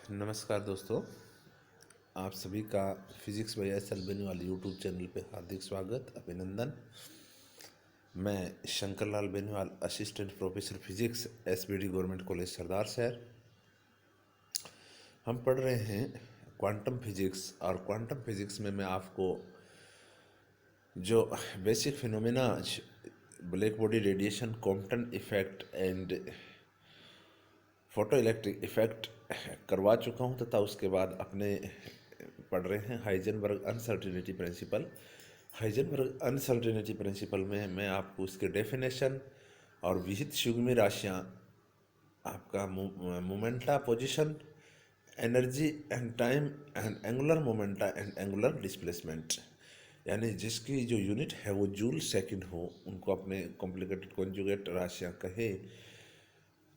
नमस्कार दोस्तों, आप सभी का physics by S L Beniwal YouTube channel पे हार्दिक स्वागत अभिनंदन। मैं Shankar Lal Beniwal, assistant professor physics, SBD government college Sardar Shahar. हम पढ़ रहे हैं क्वांटम फिजिक्स, और क्वांटम फिजिक्स में मैं आपको जो basic phenomena, black body radiation, Compton effect and photoelectric effect करवा चुका हूँ, तथा उसके बाद अपने पढ़ रहे हैं Heisenberg uncertainty principle. Heisenberg uncertainty principle में मैं आपको उसके डेफिनेशन और विहित युग्मी राशियाँ, आपका momenta position, energy and time and angular momenta and angular displacement, यानी जिसकी जो यूनिट है वो जूल सेकंड हो, उनको अपने कॉम्प्लिकेटेड कॉन्जुगेट राशियाँ कहे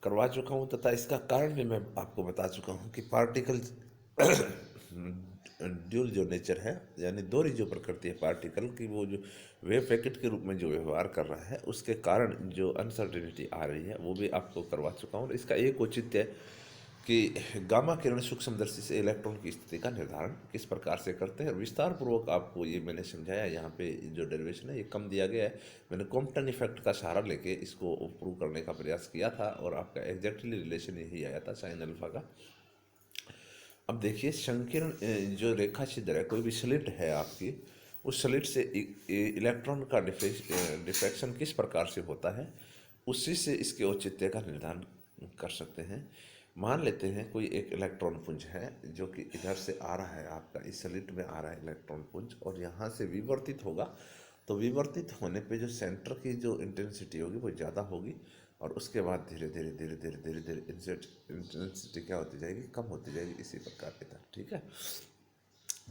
करवा चुका हूँ, तथा इसका कारण भी मैं आपको बता चुका हूँ कि पार्टिकल ड्यूल जो नेचर है, यानी दोहरी जो प्रकृति है पार्टिकल की, वो जो वेव पैकेट के रूप में जो व्यवहार कर रहा है, उसके कारण जो अनसर्टेनिटी आ रही है वो भी आपको करवा चुका हूँ। इसका एक औचित्य है कि गामा किरण सूक्ष्मदर्शी से इलेक्ट्रॉन की स्थिति का निर्धारण किस प्रकार से करते हैं, और विस्तार पूर्वक आपको ये मैंने समझाया। यहाँ पे जो डेरिवेशन है ये कम दिया गया है, मैंने कॉम्पटन इफेक्ट का सहारा लेके इसको प्रूव करने का प्रयास किया था, और आपका एग्जैक्टली रिलेशन यही आया था साइन अल्फा का। अब देखिए, संकीर्ण जो रेखा छिद्र है, कोई भी स्लिट है आपकी, उस स्लिट से इलेक्ट्रॉन का डिफ्रैक्शन किस प्रकार से होता है, उसी से इसके औचित्य का निर्धारण कर सकते हैं। मान लेते हैं कोई एक इलेक्ट्रॉन पुंज है जो कि इधर से आ रहा है, आपका इस स्लिट में आ रहा है इलेक्ट्रॉन पुंज, और यहाँ से विवर्तित होगा। तो विवर्तित होने पे जो सेंटर की जो इंटेंसिटी होगी वो ज़्यादा होगी, और उसके बाद धीरे धीरे धीरे धीरे धीरे धीरे इंटेंसिटी क्या होती जाएगी, कम होती जाएगी, इसी प्रकार की था। ठीक है,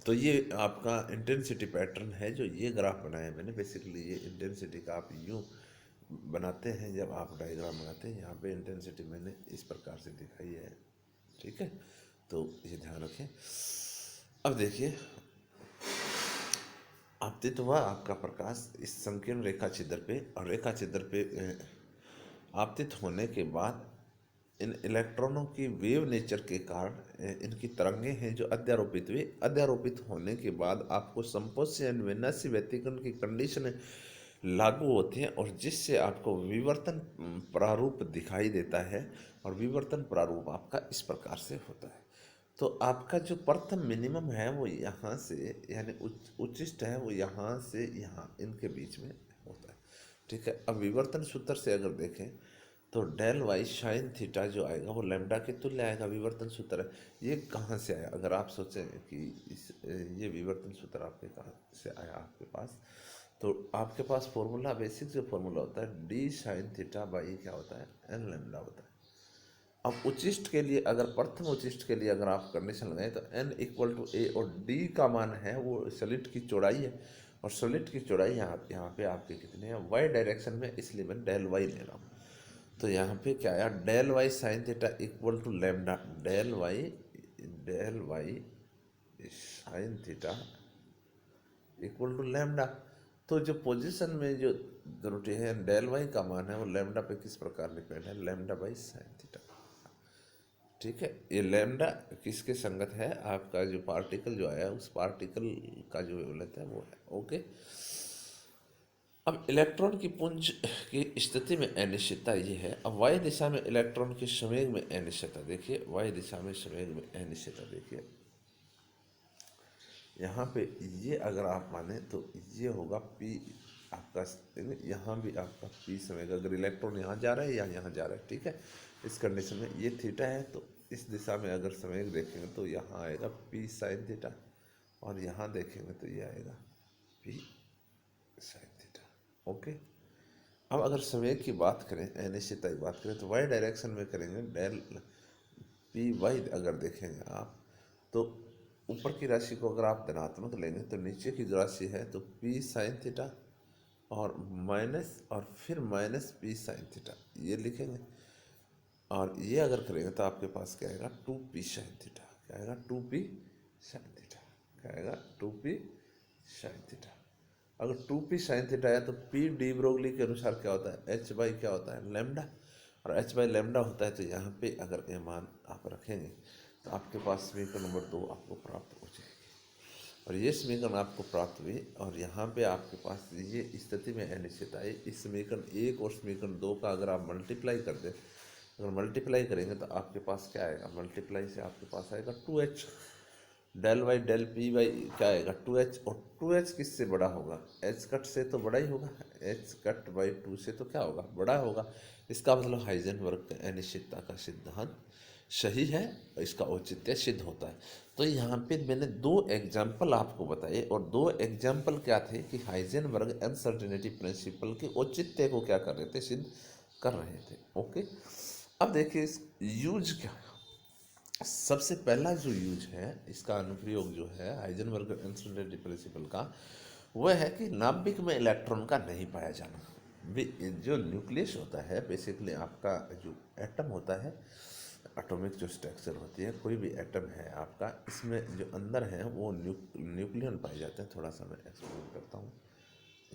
तो ये आपका इंटेंसिटी पैटर्न है जो ये ग्राफ बनाया है मैंने। बेसिकली ये इंटेंसिटी का आप यूँ बनाते हैं, जब आप डायग्राम बनाते हैं, यहाँ पे इंटेंसिटी मैंने इस प्रकार से दिखाई है। ठीक है, तो ये ध्यान रखें। अब देखिए, आपतित हुआ आपका प्रकाश इस संकीर्ण रेखा छिद्र पे, और रेखा छिद्र पे आपतित होने के बाद इन इलेक्ट्रॉनों की वेव नेचर के कारण इनकी तरंगें हैं जो अध्यारोपित हुई। अध्यारोपित होने के बाद आपको संपोष्य एंड विनाशी व्यतिकरण की कंडीशन लागू होती हैं, और जिससे आपको विवर्तन प्रारूप दिखाई देता है। और विवर्तन प्रारूप आपका इस प्रकार से होता है। तो आपका जो प्रथम मिनिमम है वो यहाँ से, यानी उच्चिष्ट है वो यहाँ से यहाँ, इनके बीच में होता है। ठीक है, अब विवर्तन सूत्र से अगर देखें तो डेल वाई साइन थीटा जो आएगा वो लैम्डा के तुल्य आएगा। विवर्तन सूत्र है, ये कहाँ से आया? अगर आप सोचें कि ये विवर्तन सूत्र आपके कहाँ से आया आपके पास, तो आपके पास फॉर्मूला, बेसिक जो फॉर्मूला होता है, डी साइन थीटा बाई क्या होता है, एन लैम्डा होता है। अब उच्चिष्ट के लिए, अगर प्रथम उच्चिष्ट के लिए अगर आप कंडीशन लगाएं तो n इक्वल टू ए, और d का मान है वो स्लिट की चौड़ाई है, और स्लिट की चौड़ाई यहाँ पे आपके कितने हैं, y डायरेक्शन में, इसलिए मैं डेल y ले रहा हूँ। तो यहाँ पे क्या आया, del Y sine theta equal to lambda, del Y sine theta equal to lambda. तो जो पोजीशन में जो त्रुटि है, डेल वाई का मान है वो लैम्डा पे किस प्रकार डिपेंड है, लैम्डा बाई साइन थीटा। ठीक है, ये लैम्डा किसके संगत है, आपका जो पार्टिकल जो आया उस पार्टिकल का जो वेवलेंथ है वो है। ओके, अब इलेक्ट्रॉन की पुंज की स्थिति में अनिश्चितता ये है। अब वाई दिशा में इलेक्ट्रॉन के संवेग में अनिश्चितता देखिए, वाई दिशा में संवेग में अनिश्चितता देखिए, यहाँ पे ये अगर आप माने तो ये होगा पी आपका, यहाँ भी आपका पी संवेग, अगर इलेक्ट्रॉन यहाँ जा रहा है या यहाँ जा रहा है। ठीक है, इस कंडीशन में ये थीटा है, तो इस दिशा में अगर संवेग देखेंगे तो यहाँ आएगा पी साइन थीटा, और यहाँ देखेंगे तो ये आएगा पी साइन थीटा। ओके, अब अगर संवेग की बात करें, अनिश्चितता की बात करें, तो वाई डायरेक्शन में करेंगे, डेल पी वाई अगर देखेंगे आप, तो ऊपर की राशि को अगर आप धनात्मक लेंगे तो नीचे की जो राशि है तो पी साइन थीटा और माइनस, और फिर माइनस पी साइन थीटा ये लिखेंगे। और ये अगर करेंगे तो आपके पास क्या आएगा, टू पी साइन थीटा। क्या आएगा, टू पी साइन थीटा। क्या आएगा, टू पी साइन थीटा। अगर टू पी साइन थीटा है तो पी डी ब्रोगली के अनुसार क्या होता है, एच बाई क्या होता है, लैम्डा, और एच बाई लैम्डा होता है। तो यहाँ पे अगर ये मान आप रखेंगे तो आपके पास समीकरण नंबर 2 आपको प्राप्त हो जाएगी। और ये समीकरण आपको प्राप्त हुई और यहाँ पे आपके पास ये स्थिति में अनिश्चित आई। इस समीकरण 1 और समीकरण 2 का अगर आप मल्टीप्लाई कर दें, अगर मल्टीप्लाई करेंगे तो आपके पास क्या आएगा, मल्टीप्लाई से आपके पास आएगा 2h, del Y del P Y क्या आएगा 2h, और 2h किससे बड़ा होगा, एच कट से तो बड़ा ही होगा, एच कट बाई 2 से तो क्या होगा, बड़ा होगा। इसका मतलब हाइजेनबर्ग का अनिश्चितता का सिद्धांत सही है, इसका औचित्य सिद्ध होता है। तो यहाँ पे मैंने 2 एग्जाम्पल आपको बताए और 2 एग्जाम्पल क्या थे कि हाइजेनबर्ग अनसर्टेनिटी प्रिंसिपल के औचित्य को क्या कर रहे थे, सिद्ध कर रहे थे। ओके, अब देखिए इस यूज क्या है। सबसे पहला जो यूज है, इसका अनुप्रयोग जो है हाइजेनबर्ग अनसर्टेनिटी प्रिंसिपल का, वह है कि नाभिक में इलेक्ट्रॉन का नहीं पाया जाना। जो न्यूक्लियस होता है बेसिकली आपका जो एटम होता है, एटॉमिक जो स्ट्रक्चर होती है, कोई भी एटम है आपका, इसमें जो अंदर है वो न्यूक्लियन पाए जाते हैं। थोड़ा सा मैं एक्सप्लेन करता हूँ।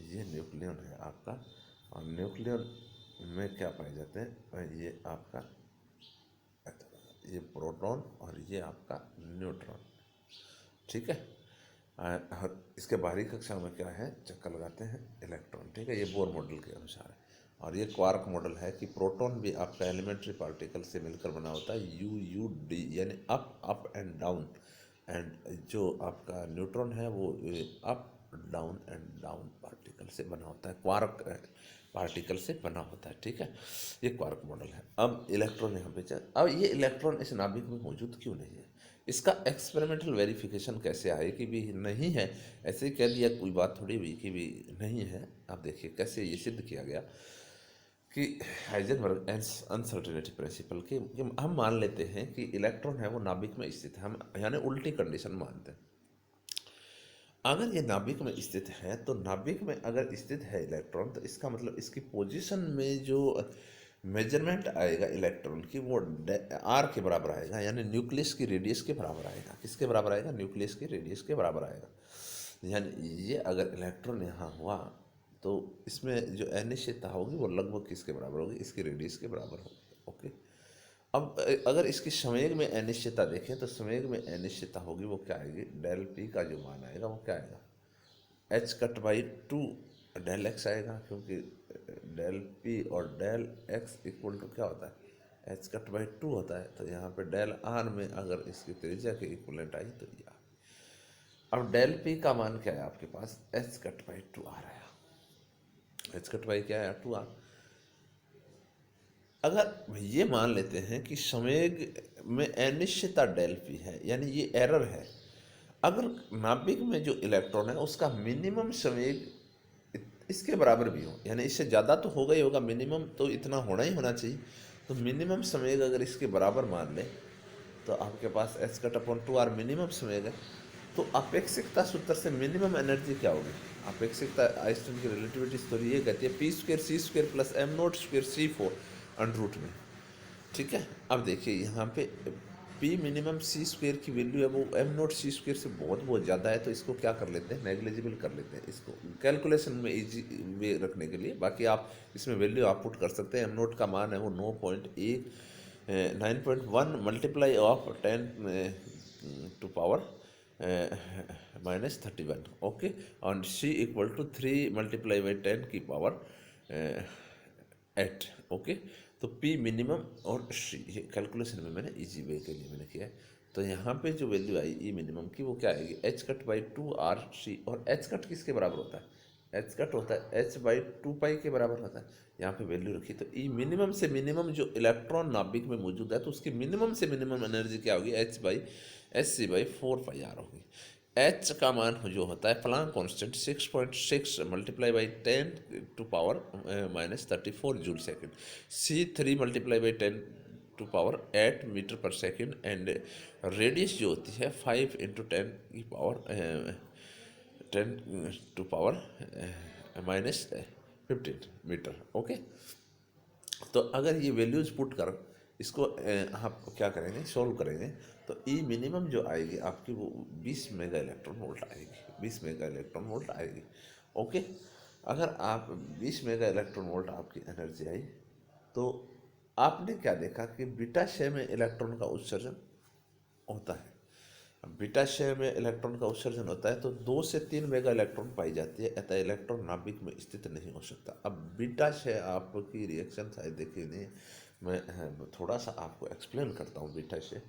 ये न्यूक्लियन है आपका, और न्यूक्लियन में क्या पाए जाते हैं, ये आपका ये प्रोटॉन और ये आपका न्यूट्रॉन, ठीक है। इसके बाहरी कक्षा में क्या है, चक्कर लगाते हैं इलेक्ट्रॉन, ठीक है। ये बोर मॉडल के अनुसार है। और ये क्वार्क मॉडल है कि प्रोटॉन भी आपका एलिमेंट्री पार्टिकल से मिलकर बना होता है, यू यू डी, यानी up up and down, and जो आपका न्यूट्रॉन है वो up down and down particle से बना होता है, क्वार्क पार्टिकल से बना होता है, ठीक है। ये क्वार्क मॉडल है। अब इलेक्ट्रॉन यहाँ पे अब ये इलेक्ट्रॉन इस नाभिक में मौजूद क्यों नहीं है, इसका एक्सपेरिमेंटल वेरिफिकेशन कैसे आए कि भी नहीं है, ऐसे ही कह दिया कोई बात थोड़ी हुई कि भी नहीं है। आप देखिए कैसे ये सिद्ध किया गया कि हाइजेनबर्ग अनसर्टेनिटी प्रिंसिपल के हम मान लेते हैं कि इलेक्ट्रॉन है वो नाभिक में स्थित है, हम यानी उल्टी कंडीशन मानते हैं। अगर ये नाभिक में स्थित है तो नाभिक में अगर स्थित है इलेक्ट्रॉन, तो इसका मतलब इसकी पोजीशन में जो मेजरमेंट आएगा इलेक्ट्रॉन की वो आर के बराबर आएगा, यानी न्यूक्लियस की रेडियस के बराबर आएगा। किसके बराबर आएगा, न्यूक्लियस की रेडियस के बराबर आएगा। यानी ये अगर इलेक्ट्रॉन यहाँ हुआ तो इसमें जो अनिश्चितता होगी वो लगभग किसके बराबर होगी, इसकी रेडियस के बराबर होगी। ओके, अब अगर इसकी संवेग में अनिश्चितता देखें तो संवेग में अनिश्चितता होगी वो क्या आएगी, डेल पी का जो मान आएगा वो क्या आएगा, H cut by 2 del X आएगा, क्योंकि डेल पी और डेल एक्स इक्वल टू क्या होता है, एच कट बाई 2 होता है। तो यहाँ पे डेल आर में अगर इसकी त्रिज्या के इक्वलेंट आई तो ये। अब डेल पी का मान क्या है आपके पास, एच कट बाई 2 आर आया, एच कट बाई क्या है 2 आर। अगर ये मान लेते हैं कि संवेग में अनिश्चितता डेल पी है, यानी ये एरर है, अगर नाभिक में जो इलेक्ट्रॉन है उसका मिनिमम संवेग इसके बराबर भी हो, यानी इससे ज़्यादा तो होगा ही होगा, मिनिमम तो इतना होना ही होना चाहिए। तो मिनिमम संवेग अगर इसके बराबर मान लें तो आपके पास h cut upon 2 R minimum संवेग है। तो अपेक्षिकता सूत्र से मिनिमम एनर्जी क्या होगी, अपेक्षिकता आइंस्टाइन की रिलेटिविटी थ्योरी ये कहती है P square C square plus M naught square C 4 under root में, ठीक है। अब देखिए यहाँ पे पी मिनिमम सी स्क्वायर की वैल्यू है वो एम नोट सी स्क्वायर से बहुत बहुत ज़्यादा है, तो इसको क्या कर लेते हैं, नेग्लिजिबल कर लेते हैं इसको कैलकुलेशन में इजी वे रखने के लिए। बाकी आप इसमें वैल्यू आप पुट कर सकते हैं। एम नोट का मान है वो 9.1 multiply of 10 to power -31, okay, और C equal to 3 multiply by 10 की पावर 8, ओके। तो पी मिनिमम और सी, ये कैलकुलेशन में मैंने इजी वे के लिए मैंने किया है। तो यहाँ पे जो वैल्यू आई ई मिनिमम की वो क्या आएगी, H cut by 2 R C, और एच कट किसके बराबर होता है, एच कट होता है एच बाई 2 पाई के बराबर होता है। यहाँ पे वैल्यू रखी तो ई मिनिमम से मिनिमम जो इलेक्ट्रॉन नाभिक में मौजूद है तो उसकी मिनिमम से मिनिमम एनर्जी क्या होगी, H C by 4 pi R होगी। एच का मान जो होता है Planck constant 6.6 multiply by 10 to power -34 joule second, C 3 multiply by 10 to power 8 meter पर सेकेंड, एंड रेडियस जो होती है 5 इंटू 10 की power 10 to power -15 meter, okay. तो अगर ये वैल्यूज पुट कर इसको आप क्या करेंगे, सॉल्व करेंगे, तो ई मिनिमम जो आएगी आपकी वो 20 मेगा इलेक्ट्रॉन वोल्ट आएगी, 20 मेगा इलेक्ट्रॉन वोल्ट आएगी, ओके। अगर आप 20 मेगा इलेक्ट्रॉन वोल्ट आपकी एनर्जी आई तो आपने क्या देखा कि बीटा क्षय में इलेक्ट्रॉन का उत्सर्जन होता है। अब बीटा शेल में इलेक्ट्रॉन का उत्सर्जन होता है तो 2 से 3 मेगा इलेक्ट्रॉन पाई जाती है, अतः इलेक्ट्रॉन नाभिक में स्थित नहीं हो सकता। अब बीटा शेल आपकी रिएक्शन शायद देखिए नहीं, मैं थोड़ा सा आपको एक्सप्लेन करता हूँ बीटा शेल।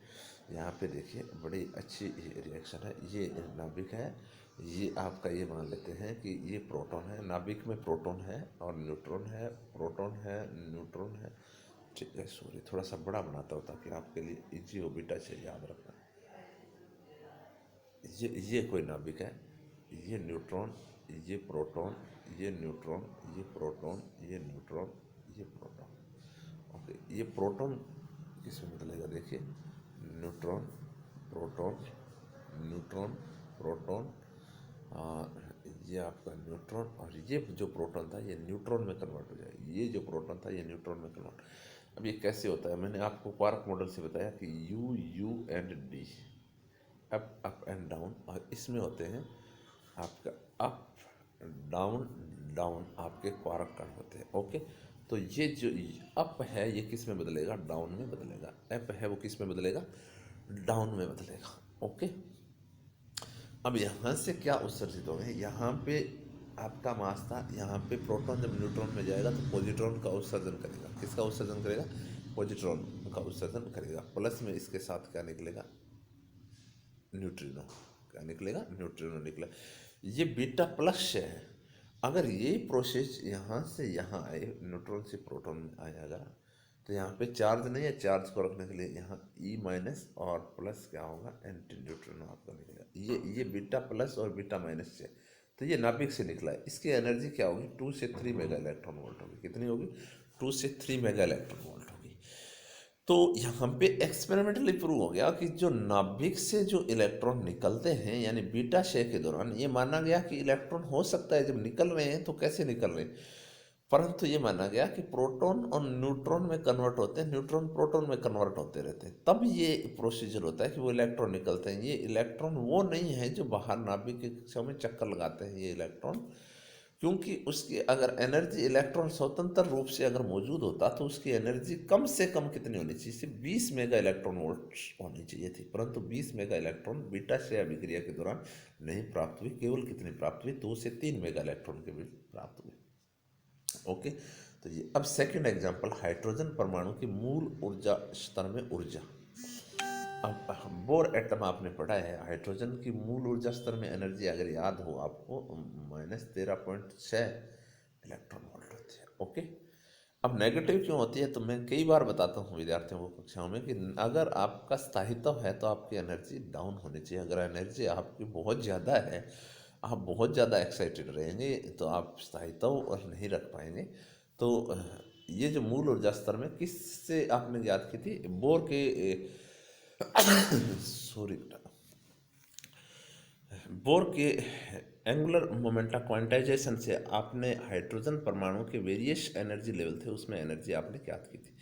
यहाँ पे देखिए बड़ी अच्छी रिएक्शन है, ये नाभिक है, ये आपका ये मान लेते हैं कि ये प्रोटॉन है, नाभिक में प्रोटॉन है और न्यूट्रॉन है, प्रोटॉन है, न्यूट्रॉन है, ठीक है। सॉरी थोड़ा सा बड़ा बनाता हूँ ताकि आपके लिए इजी हो बीटा शेल याद रखना। ये कोई नाभिक है, ये न्यूट्रॉन, ये प्रोटॉन, ये न्यूट्रॉन, ये प्रोटॉन, ये न्यूट्रॉन, ये प्रोटॉन। ओके, ये प्रोटॉन किस में बदलेगा देखिए, न्यूट्रॉन, प्रोटॉन, न्यूट्रॉन, प्रोटॉन, ये आपका न्यूट्रॉन, और ये जो प्रोटॉन था ये न्यूट्रॉन में कन्वर्ट हो जाएगा, ये जो प्रोटॉन था ये न्यूट्रॉन में कन्वर्ट। अब ये कैसे होता है, मैंने आपको क्वार्क मॉडल से बताया कि you and D, up and down, और इसमें होते हैं आपका अप डाउन डाउन, आपके क्वार्क कण होते हैं। ओके, तो ये जो अप है ये किस में बदलेगा, डाउन में बदलेगा, अप है वो किस में बदलेगा, डाउन में बदलेगा। ओके, अब यहाँ से क्या उत्सर्जित होगा, यहाँ पे आपका मास था, यहाँ पे प्रोटॉन जब न्यूट्रॉन में जाएगा तो पॉजिट्रॉन का उत्सर्जन करेगा, किसका उत्सर्जन करेगा, पॉजिट्रॉन का उत्सर्जन करेगा, प्लस में इसके साथ क्या निकलेगा, न्यूट्रिनो, क्या निकलेगा, न्यूट्रिनो निकला। ये बीटा प्लस है। अगर ये प्रोसेस यहाँ से यहाँ आए, न्यूट्रॉन से प्रोटॉन में आएगा तो यहाँ पे चार्ज नहीं है, चार्ज को रखने के लिए यहाँ ई माइनस और प्लस क्या होगा, एंटी न्यूट्रिनो आपका निकलेगा। ये बीटा प्लस और बीटा माइनस से, तो ये नाभिक से निकला है, इसकी एनर्जी क्या होगी, 2 से 3 मेगा इलेक्ट्रॉन वोल्ट होगी। कितनी होगी, 2 से 3 मेगा इलेक्ट्रॉन वोल्ट होगी। तो यहाँ पे एक्सपेरिमेंटली प्रूव हो गया कि जो नाभिक से जो इलेक्ट्रॉन निकलते हैं यानी बीटा शेल के दौरान, ये माना गया कि इलेक्ट्रॉन हो सकता है जब निकल रहे हैं तो कैसे निकल रहे हैं, परंतु ये माना गया कि प्रोटॉन और न्यूट्रॉन में कन्वर्ट होते हैं, न्यूट्रॉन प्रोटॉन में कन्वर्ट होते रहते हैं, तब ये प्रोसीजर होता है कि वो इलेक्ट्रॉन निकलते हैं। ये इलेक्ट्रॉन वो नहीं है जो बाहर नाभिक के कक्षाओं में चक्कर लगाते हैं, ये इलेक्ट्रॉन, क्योंकि उसकी अगर एनर्जी, इलेक्ट्रॉन स्वतंत्र रूप से अगर मौजूद होता तो उसकी एनर्जी कम से कम कितनी होनी चाहिए, सिर्फ 20 मेगा इलेक्ट्रॉन वोल्ट होनी चाहिए थी, परंतु 20 मेगा इलेक्ट्रॉन बीटा शेल अभिक्रिया के दौरान नहीं प्राप्त हुई, केवल कितनी प्राप्त हुई, 2 से 3 मेगा इलेक्ट्रॉन के बीच प्राप्त हुई। ओके, तो ये अब सेकंड एग्जांपल, हाइड्रोजन परमाणु की मूल ऊर्जा स्तर में ऊर्जा। अब बोर एटम आपने पढ़ा है, हाइड्रोजन की मूल ऊर्जा स्तर में एनर्जी अगर याद हो आपको, -13.6 इलेक्ट्रॉन वोल्ट होती है। ओके, अब नेगेटिव क्यों होती है, तो मैं कई बार बताता हूँ विद्यार्थियों को कक्षाओं में कि अगर आपका स्थायित्व है तो आपकी एनर्जी डाउन होनी चाहिए। अगर एनर्जी आपकी बहुत ज़्यादा है, आप बहुत ज़्यादा एक्साइटेड रहेंगे तो आप स्थायित्व और नहीं रख पाएंगे। तो ये जो मूल ऊर्जा स्तर में किससे आपने याद की थी, बोर के सॉरी बोर के एंगुलर मोमेंटा क्वांटाइजेशन से आपने हाइड्रोजन परमाणु के वेरियस एनर्जी लेवल थे उसमें एनर्जी आपने ज्ञात की थी।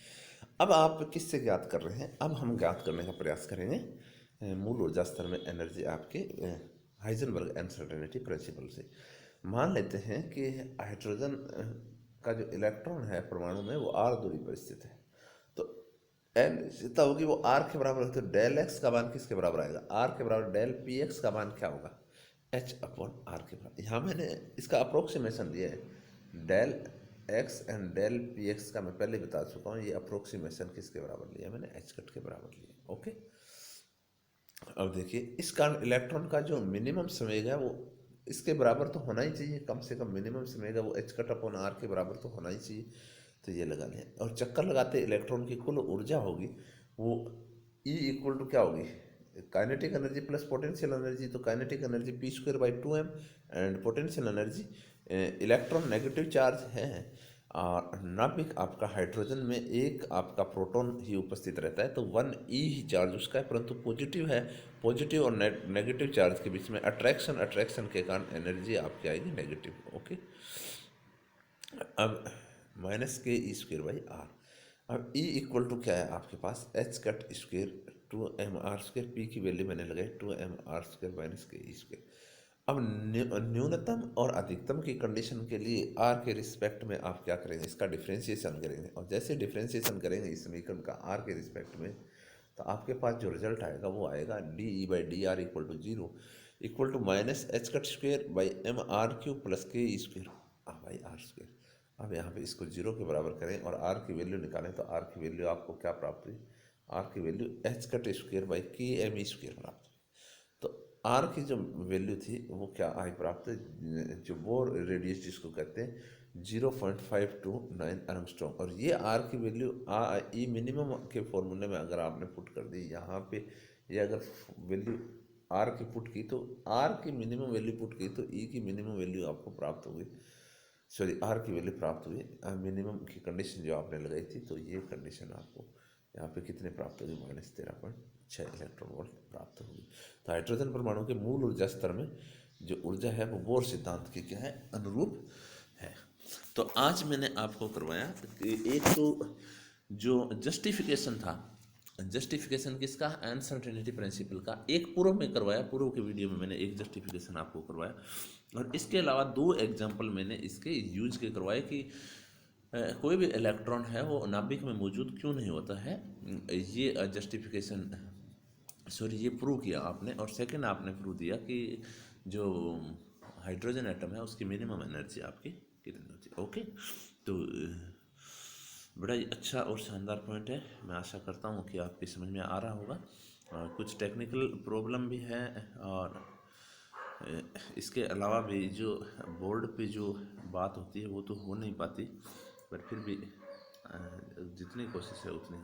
अब आप किससे ज्ञात कर रहे हैं, अब हम ज्ञात करने का प्रयास करेंगे मूल ऊर्जा स्तर में एनर्जी आपके हाइजेनबर्ग अनसर्टेनिटी प्रिंसिपल से। मान लेते हैं कि हाइड्रोजन का जो इलेक्ट्रॉन है परमाणु में वो r दूरी पर स्थित है, तो एन जितना होगी वो r के बराबर होती है, तो डेल एक्स का मान किसके बराबर आएगा, r के बराबर, डेल पी एक्स का मान क्या होगा, h/r के बराबर। यहाँ मैंने इसका अप्रोक्सीमेशन दिया है, del X and del P X का मैं पहले बता चुका हूँ, ये अप्रोक्सीमेशन किसके बराबर लिया मैंने, h कट के बराबर लिया। ओके, अब देखिए इस कारण इलेक्ट्रॉन का जो मिनिमम संवेग है वो इसके बराबर तो होना ही चाहिए, कम से कम मिनिमम संवेग है वो h कट अपॉन r के बराबर तो होना ही चाहिए। तो ये लगा लें, और चक्कर लगाते इलेक्ट्रॉन की कुल ऊर्जा होगी वो E इक्वल टू क्या होगी, kinetic energy plus potential energy, तो kinetic energy p²/2m and potential energy, electron negative charge है और नाभिक आपका हाइड्रोजन में एक आपका प्रोटॉन ही उपस्थित रहता है तो 1e ही चार्ज उसका है, परंतु पॉजिटिव है, पॉजिटिव और नेगेटिव चार्ज के बीच में अट्रैक्शन के कारण एनर्जी आपकी आएगी नेगेटिव। ओके, अब -ke²/r, अब E इक्वल टू क्या है आपके पास, h cut square 2mr², p की वैल्यू मैंने लगाई 2mr² -ke²। अब न्यूनतम और अधिकतम की कंडीशन के लिए r के रिस्पेक्ट में आप क्या करेंगे, इसका डिफ्रेंशिएशन करेंगे, और जैसे डिफ्रेंशिएशन करेंगे इस समीकरण का r के रिस्पेक्ट में, तो आपके पास जो रिजल्ट आएगा वो आएगा DE/DR equal to 0 equal to minus H cut square by M R Q plus K square by R square. अब यहाँ पे इसको 0 के बराबर करें और आर की वैल्यू निकालें तो आर की वैल्यू आपको क्या प्राप्त हुई, आर की value H cut square by के एम ई स्क्वेयर प्राप्त हुई। तो आर की जो वैल्यू थी वो क्या आई प्राप्त, जो बोर रेडियस जिसको कहते हैं 0.529 एंगस्ट्रॉम, और ये आर की वैल्यू ई मिनिमम के फॉर्मूले में अगर आपने पुट कर दी यहाँ पे, ये अगर वैल्यू आर की पुट की तो आर की मिनिमम वैल्यू पुट की तो ई की मिनिमम वैल्यू आपको प्राप्त होगी, सॉरी आर की वैल्यू प्राप्त हुई मिनिमम की कंडीशन जो आपने लगाई थी। तो ये कंडीशन आपको यहाँ पे कितने प्राप्त होगी, -13.6 इलेक्ट्रॉन वोल्ट प्राप्त होगी। तो हाइड्रोजन परमाणु के मूल ऊर्जा स्तर में जो ऊर्जा है वो बोर सिद्धांत के क्या है, अनुरूप है। तो आज मैंने आपको करवाया कि एक तो जो जस्टिफिकेशन था, जस्टिफिकेशन किसका, अनसर्टेनिटी प्रिंसिपल का, एक पूर्व में करवाया, पूर्व के वीडियो में मैंने एक जस्टिफिकेशन आपको करवाया, और इसके अलावा 2 एग्जाम्पल मैंने इसके यूज के करवाए कि कोई भी इलेक्ट्रॉन है वो नाभिक में मौजूद क्यों नहीं होता है, ये जस्टिफिकेशन, सॉरी ये प्रूव किया आपने। और सेकंड आपने प्रूव दिया कि जो हाइड्रोजन एटम है उसकी मिनिमम एनर्जी आपकी कितनी होती है। ओके, तो बड़ा ही अच्छा और शानदार पॉइंट है, मैं आशा करता हूँ कि आपकी समझ में आ रहा होगा। कुछ टेक्निकल प्रॉब्लम भी है और इसके अलावा भी जो बोर्ड पे जो बात होती है वो तो हो नहीं पाती, पर फिर भी जितनी कोशिश है उतनी